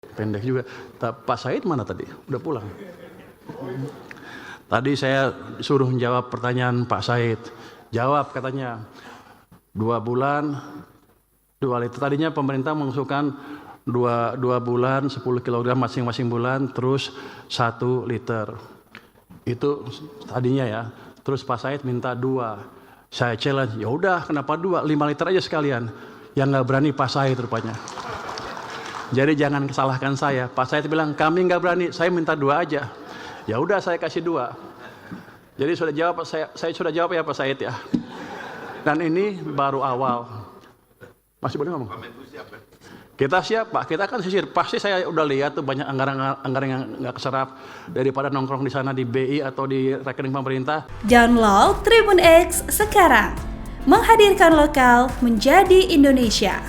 Pendek juga. Pak Said mana tadi? Udah pulang. Tadi saya suruh menjawab pertanyaan Pak Said. Jawab katanya 2 bulan 2 liter. Tadinya pemerintah mengusulkan 2 bulan 10 kg masing-masing bulan, terus 1 liter. Itu tadinya ya. Terus Pak Said minta 2. Saya challenge, ya udah kenapa 2? 5 liter aja sekalian. Yang nggak berani Pak Said rupanya. Jadi jangan salahkan saya. Pak Said bilang kami nggak berani, saya minta 2 aja. Ya udah saya kasih 2. Jadi sudah jawab, saya sudah jawab ya Pak Said ya. Dan ini baru awal. Masih boleh ngomong? Kita siap Pak, kita akan sisir. Pasti saya udah lihat tuh banyak anggaran yang nggak keserap daripada nongkrong di sana di BI atau di rekening pemerintah. Download Tribun X sekarang, menghadirkan lokal menjadi Indonesia.